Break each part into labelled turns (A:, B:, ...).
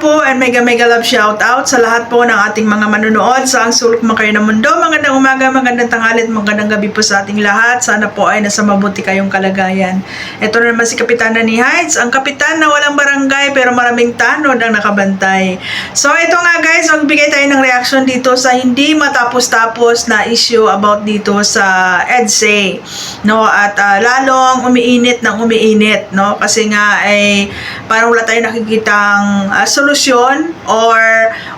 A: po and mega love shout out sa lahat po ng ating mga manunood sa ang sulok man kayo ng mundo. Magandang umaga, magandang tanghali at magandang gabi po sa ating lahat. Sana po ay nasa mabuti kayong kalagayan. Ito na naman si Kapitan Nani Heights, ang kapitan na walang barangay pero maraming tanod ang nakabantay. So ito nga guys, magbigay tayo ng reaction dito sa hindi matapos-tapos na issue about dito sa EDSA. No, at lalong umiinit ng umiinit, no? Kasi nga ay parang wala tayong nakikitang solusyon or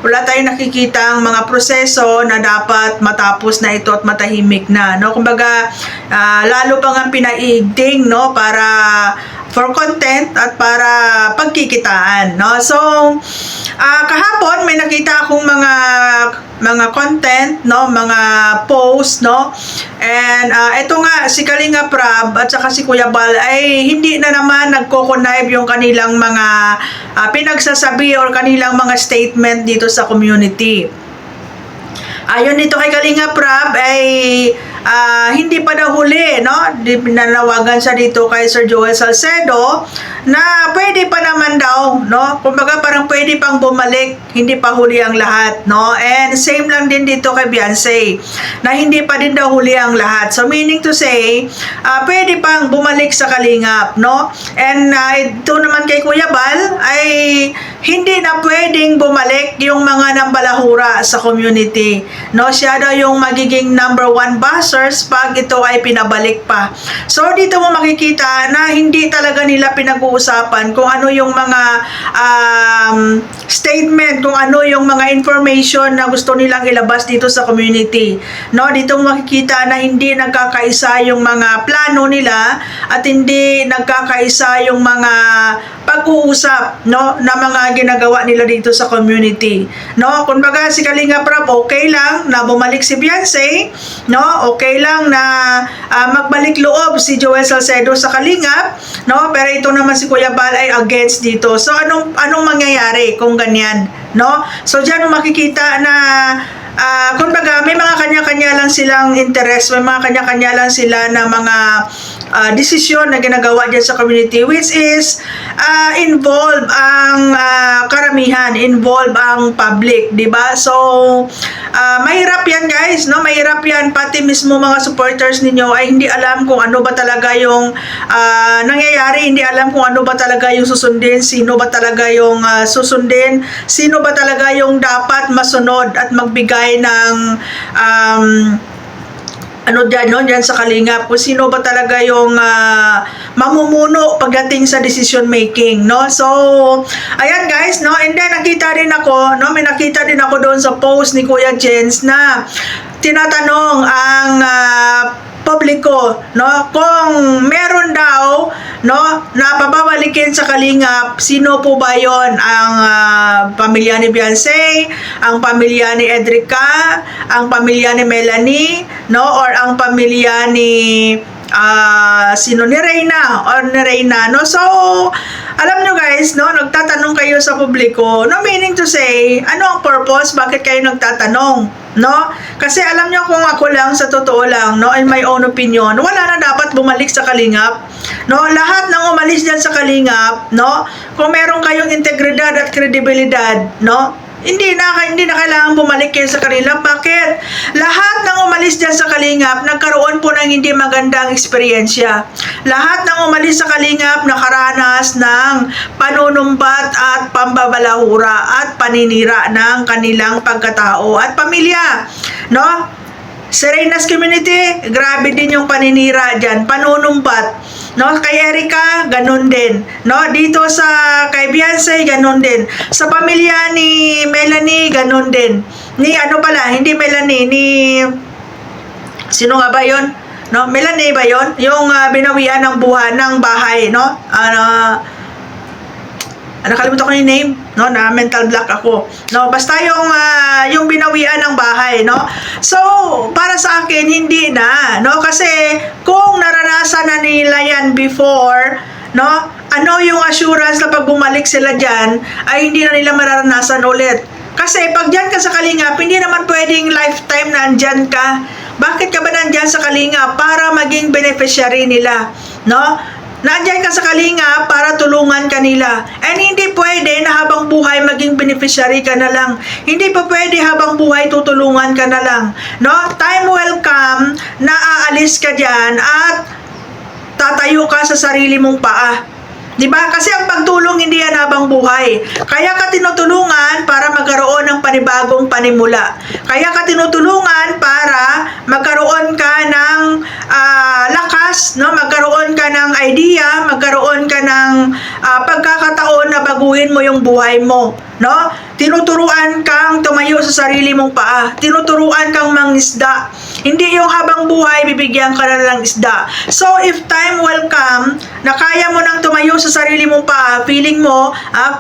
A: wala tayong nakikitang mga proseso na dapat matapos na ito at matahimik na, no? Kumbaga lalo pa nga pinaigting, no, para for content at para pagkikitaan, no? So kahapon may nakita akong mga content, no, mga post, no, and ito nga si Kalinga Prab at saka si Kuya Bal ay hindi na naman nagko-connive yung kanilang mga pinagsasabi or kanilang mga statement dito sa community. Ayon dito kay Kalinga Prab ay hindi pa daw huli, no? Nanawagan siya dito kay Sir Joel Salcedo na pwede pa naman daw, no? Kumbaga parang pwede pang bumalik, hindi pa huli ang lahat, no? And same lang din dito kay Beyonce na hindi pa din daw huli ang lahat. So meaning to say, pwede pang bumalik sa Kalingap, no? And ito naman kay Kuya Bal ay hindi na pwedeng bumalik yung mga nambalahura sa community, no? Siya daw yung magiging number 1 buzzers pag ito ay pinabalik pa. So dito mo makikita na hindi talaga nila pinag-uusapan kung ano yung mga statement, kung ano yung mga information na gusto nilang ilabas dito sa community, no? Dito mo makikita na hindi nagkakaisa yung mga plano nila at hindi nagkakaisa yung mga pag-uusap, no, na mga ginagawa nila dito sa community, no? Kumbaga si Kalinga Prab okay lang na bumalik si Beyonce, no? Okay lang na magbalik loob si Joel Salcedo sa Kalingap, no? Pero ito naman si Kuya Bal ay against dito. So anong mangyayari kung ganyan, no? So diyan mo makikita na kumbaga may mga kanya-kanya lang silang interest, may mga kanya-kanya lang sila na mga desisyon na ginagawa dyan sa community, which is involve ang karamihan, involve ang public, di ba? So mahirap yan guys, no? Mahirap yan, pati mismo mga supporters ninyo ay hindi alam kung ano ba talaga yung nangyayari, hindi alam kung ano ba talaga yung susundin, sino ba talaga yung susundin, sino ba talaga yung dapat masunod at magbigay ng dyan sa Kalingap, kung sino ba talaga yung mamumuno pagdating sa decision making, no? So ayan guys, no? And then nakita din ako, no, may nakita din ako doon sa post ni Kuya Jens na tinatanong ang publiko, no, kung meron daw, no, na pababalikin sa Kalingap, sino po ba yon? Ang pamilya ni Beyonce, ang pamilya ni Edrica, ang pamilya ni Melanie, no, or ang pamilya ni sino, ni Reyna or ni Reyna, no? So alam nyo guys, no, nagtatanong kayo sa publiko, no, meaning to say, ano ang purpose, bakit kayo nagtatanong, no? Kasi alam nyo, kung ako lang, sa totoo lang, no, in my own opinion, wala na dapat bumalik sa Kalingap, no? Lahat ng umalis dyan sa Kalingap, no, kung meron kayong integridad at kredibilidad, no, hindi na kailangan bumalik kayo sa kanila. Bakit? Lahat ng umalis dyan sa Kalingap nagkaroon po ng hindi magandang eksperyensya. Lahat ng umalis sa Kalingap nakaranas ng panunumbat at pambabalahura at paninira ng kanilang pagkatao at pamilya, no? Sa Reyna's community, grabe din yung paninira dyan, panunumbat, no? Kay Erica, ganun din, no? Dito sa kay Beyonce, ganun din. Sa pamilya ni Melanie, ganun din. Ni ano pala, hindi Melanie, ni sino nga ba yon? No, Melanie ba yon? Yung binawian ng bahay, no? Nakalimutan ko yung name, no, na mental block ako, no, basta yung binawian ng bahay, no. So para sa akin hindi na, no, kasi kung naranasan na nila yan before, no, ano yung assurance na pag bumalik sila dyan ay hindi na nila mararanasan ulit. Kasi pag dyan ka sa Kalingap, hindi naman pwedeng lifetime na andyan ka. Bakit ka ba nandyan sa Kalingap? Para maging beneficiary nila, no? Nandyan ka sa Kalingap para tulungan kanila. And hindi pwede na habang buhay maging beneficiary ka na lang. Hindi pa pwede habang buhay tutulungan ka na lang. No? Time will come na aalis ka dyan at tatayo ka sa sarili mong paa. Diba? Kasi ang pagtulong hindi yan habang buhay. Kaya ka tinutulungan para magkaroon ng panibagong panimula. Kaya ka tinutulungan para magkaroon ka ng lakas, no? Magkaroon ka ng idea, magkaroon ka ng pagkakataon na baguhin mo yung buhay mo. No? Tinuturuan kang tumayo sa sarili mong paa. Tinuturuan kang mangisda. Hindi yung habang buhay, bibigyan ka na ng isda. So, if time will come na kaya mo nang tumayo sa sarili mong paa, feeling mo,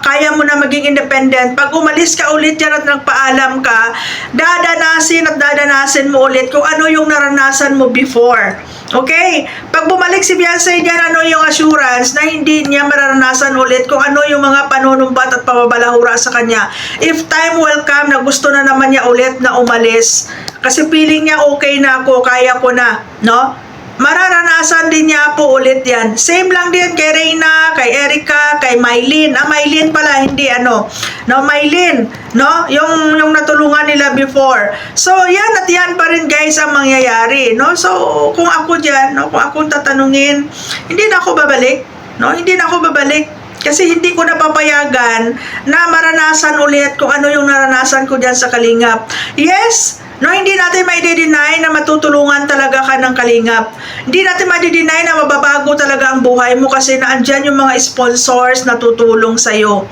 A: kaya mo na maging independent, pag umalis ka ulit yan at nagpaalam ka, dadanasin mo ulit kung ano yung naranasan mo before. Okay? Pag bumalik si Beyonce dyan, ano yung assurance na hindi niya mararanasan ulit kung ano yung mga panunumbat at pababalahura sa kanya. If time will come na gusto na naman niya ulit na umalis, kasi feeling niya okay na ako, kaya ko na, no? Mararanasan din niya po ulit yan. Same lang din kay Reyna, kay Erica, kay Mylene. Mylene pala, hindi no, Mylene, no? Yung natulungan nila before. So, yan at yan pa rin guys ang mangyayari, no? So, kung ako dyan, no? Kung akong tatanungin, hindi na ako babalik, no? Hindi na ako babalik. Kasi hindi ko napapayagan na maranasan ulit kung ano yung naranasan ko dyan sa Kalingap. Yes, no, hindi natin mai-deny na matutulungan talaga ka ng Kalingap. Hindi natin mai-deny na mababago talaga ang buhay mo kasi naandyan yung mga sponsors na tutulong sa'yo.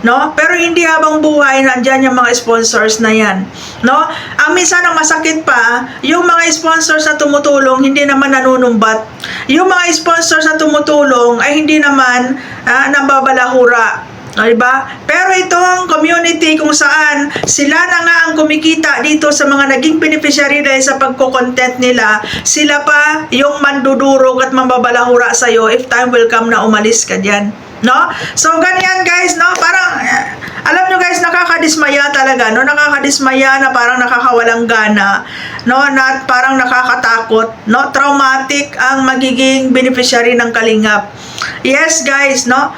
A: No? Pero hindi habang buhay naandyan yung mga sponsors na yan. No? Ang minsan ang masakit pa, yung mga sponsors na tumutulong hindi naman nanunumbat. Yung mga sponsors na tumutulong ay hindi naman nambabalahura. Diba? Pero itong community kung saan sila na nga ang kumikita dito sa mga naging beneficiary dahil sa pagko-content nila, sila pa yung mandudurog at mambabalahura sa'yo if time will come na umalis ka dyan. No? So, ganyan guys, no? Parang, alam nyo guys, nakakadismaya talaga, no? Nakakadismaya na parang nakakawalang gana, no? Na parang nakakatakot, no? Traumatic ang magiging beneficiary ng Kalingap. Yes guys, no?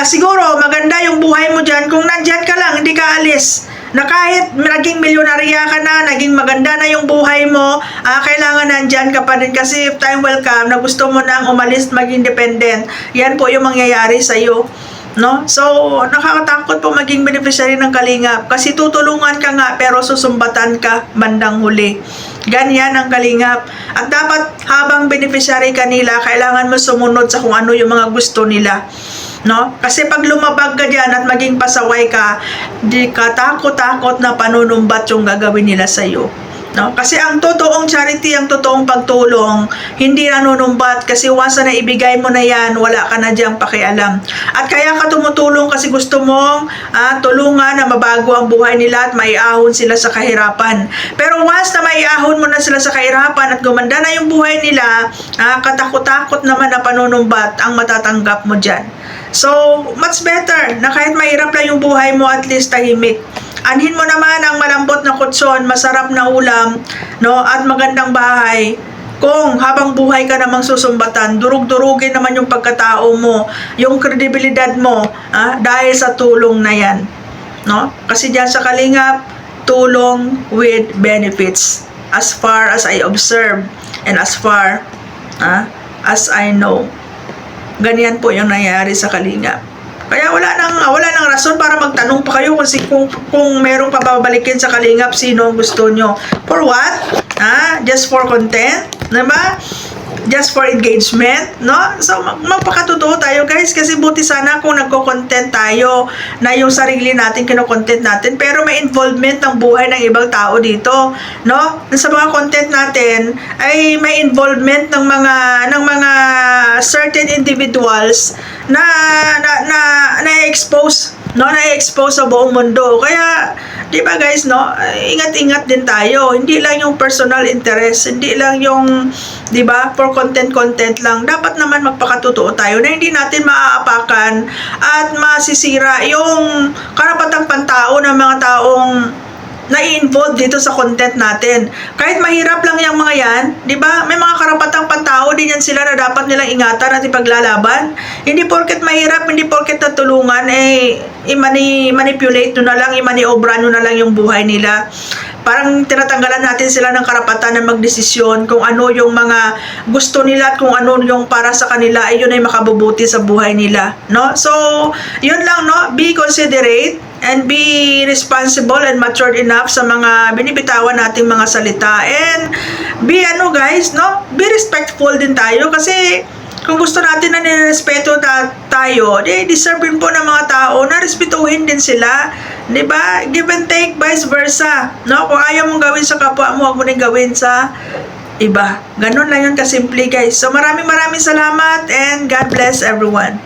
A: Siguro maganda yung buhay mo dyan kung nandyan ka lang, hindi ka alis. Na kahit naging milyonarya ka na, naging maganda na yung buhay mo, kailangan nandyan ka pa din kasi if time will come na gusto mo nang umalis, maging independent, yan po yung mangyayari sa'yo. No? So, nakakatakot po maging beneficiary ng Kalingap kasi tutulungan ka nga pero susumbatan ka bandang huli. Ganyan ang Kalingap. At dapat habang beneficiary ka nila, kailangan mo sumunod sa kung ano yung mga gusto nila. No? Kasi pag lumabag ka dyan at maging pasaway ka, di ka takot-takot na panunumbat yung gagawin nila sa'yo. No? Kasi ang totoong charity, ang totoong pagtulong, hindi nanunumbat kasi once na ibigay mo na yan, wala ka na diyang pakialam. At kaya ka tumutulong kasi gusto mong tulungan na mabago ang buhay nila at maiahon sila sa kahirapan. Pero once na maiahon mo na sila sa kahirapan at gumanda na yung buhay nila, katakot-takot naman na panunumbat ang matatanggap mo dyan. So, much better na kahit mahirap lang yung buhay mo, at least tahimik. Anhin mo naman ang malambot na kutson, masarap na ulam, no, at magandang bahay. Kung habang buhay ka namang susumbatan, durug-durugin naman yung pagkatao mo, yung kredibilidad mo, dahil sa tulong na yan. No? Kasi dyan sa Kalingap, tulong with benefits. As far as I observe and as far as I know. Ganyan po yung nangyayari sa Kalingap. Kaya wala nang rason para magtanong pa kayo kung merong pababalikin sa Kalingap, sino ang gusto nyo. For what? Just for content? Diba? Just for engagement? No? So, magpakatotoo tayo guys, kasi buti sana kung nagko-content tayo na yung sarili natin, kino-content natin, pero may involvement ng buhay ng ibang tao dito. No? Sa mga content natin, ay may involvement ng mga certain individuals na na-expose, no, na-expose sa buong mundo. Kaya, di ba guys, no, ingat-ingat din tayo. Hindi lang yung personal interest, hindi lang yung, di ba, for content lang. Dapat naman magpakatotoo tayo na hindi natin maaapakan at masisira yung karapatang pantao ng mga taong nai-involve dito sa content natin. Kahit mahirap lang yung mga yan, di ba? May mga karapatang pantao din yan sila na dapat nilang ingatan at ipaglalaban. Hindi porket mahirap, hindi porket natulungan, i-manipulate nyo na lang, i-maniobra nyo na lang yung buhay nila. Parang tinatanggalan natin sila ng karapatan na magdesisyon kung ano yung mga gusto nila at kung ano yung para sa kanila, ay yun ay makabubuti sa buhay nila, no? So, yun lang, no? Be considerate and be responsible and matured enough sa mga binibitawan nating mga salita, and be guys, no? Be respectful din tayo, kasi kung gusto natin na nirespeto tayo, deserve din po ng mga tao na respetuhin din sila, di ba? Give and take, vice versa, no? Kung ayaw mong gawin sa kapwa mo, huwag mo rin gawin sa iba. Ganun lang yun kasimple, guys. So maraming salamat, and God bless everyone.